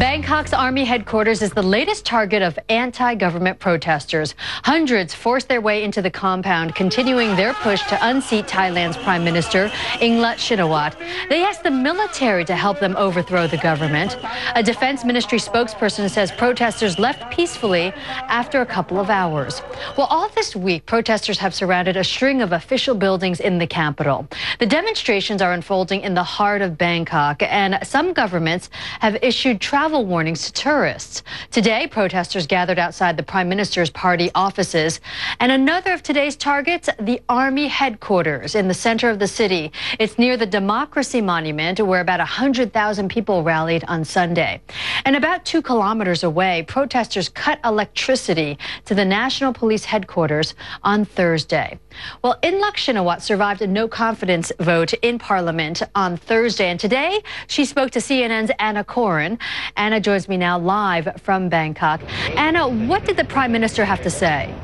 Bangkok's army headquarters is the latest target of anti-government protesters. Hundreds forced their way into the compound, continuing their push to unseat Thailand's Prime Minister, Yingluck Shinawatra. They asked the military to help them overthrow the government. A defense ministry spokesperson says protesters left peacefully after a couple of hours. Well, all this week, protesters have surrounded a string of official buildings in the capital. The demonstrations are unfolding in the heart of Bangkok, and some governments have issued travel warnings to tourists. Today, protesters gathered outside the Prime Minister's party offices. And another of today's targets, the army headquarters in the center of the city. It's near the Democracy Monument, where about 100,000 people rallied on Sunday. And about 2 kilometers away, protesters cut electricity to the National Police headquarters on Thursday. Well, Yingluck Shinawatra survived a no-confidence vote in Parliament on Thursday, and today she spoke to CNN's Anna Corin. Anna joins me now live from Bangkok. Anna, what did the Prime Minister have to say?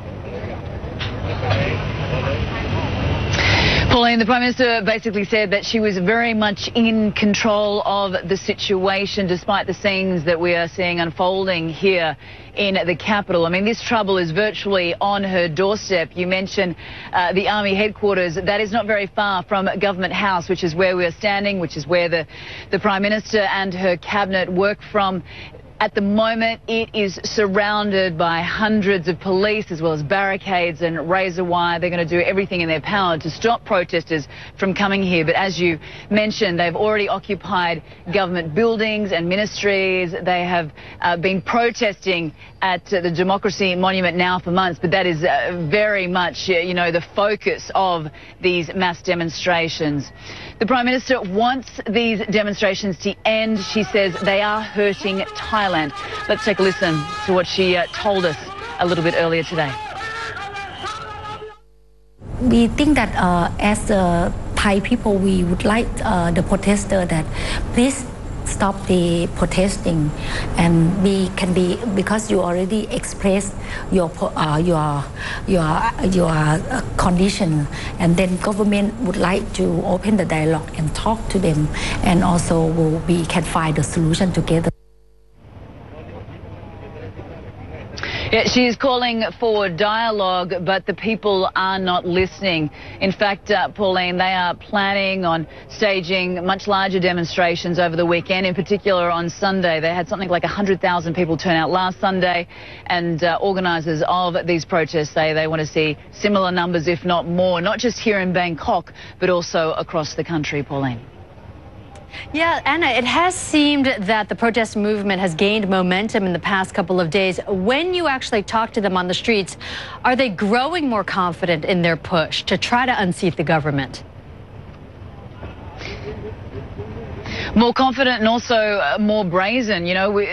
Pauline, the Prime Minister basically said that she was very much in control of the situation, despite the scenes that we are seeing unfolding here in the capital. I mean, this trouble is virtually on her doorstep. You mentioned the army headquarters. That is not very far from Government House, which is where we are standing, which is where the Prime Minister and her cabinet work from. At the moment, it is surrounded by hundreds of police, as well as barricades and razor wire. They're going to do everything in their power to stop protesters from coming here. But as you mentioned, they've already occupied government buildings and ministries. They have been protesting at the Democracy Monument now for months. But that is very much, the focus of these mass demonstrations. The Prime Minister wants these demonstrations to end. She says they are hurting Thailand. Let's take a listen to what she told us a little bit earlier today. We think that as Thai people, we would like the protester that please stop the protesting, and we can be, because you already expressed your condition, and then government would like to open the dialogue and talk to them, and also we can find a solution together. Yeah, she is calling for dialogue, but the people are not listening. In fact, Pauline, they are planning on staging much larger demonstrations over the weekend, in particular on Sunday. They had something like 100,000 people turn out last Sunday, and organisers of these protests say they want to see similar numbers, if not more, not just here in Bangkok, but also across the country, Pauline. Yeah, Anna, it has seemed that the protest movement has gained momentum in the past couple of days. When you actually talk to them on the streets, are they growing more confident in their push to try to unseat the government? More confident and also more brazen.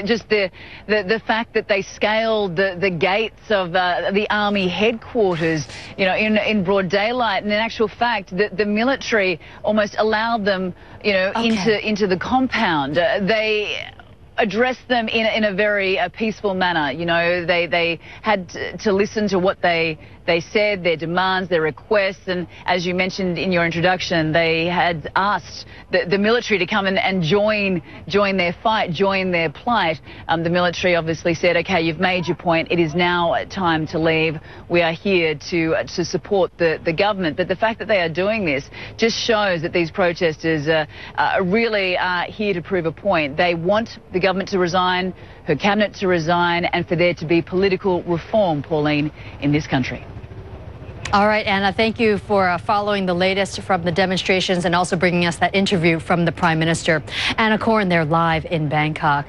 Just the fact that they scaled the gates of the army headquarters, in broad daylight. And in actual fact, the military almost allowed them, into the compound. They addressed them in a very peaceful manner. They had to listen to what they said, their demands, their requests, and as you mentioned in your introduction, they had asked the military to come and join their fight, join their plight. The military obviously said, okay, you've made your point, it is now time to leave. We are here to support the government. But the fact that they are doing this just shows that these protesters really are here to prove a point. They want the government to resign, her cabinet to resign, and for there to be political reform, Pauline, in this country. All right, Anna, thank you for following the latest from the demonstrations and also bringing us that interview from the Prime Minister. Anna Corin there live in Bangkok.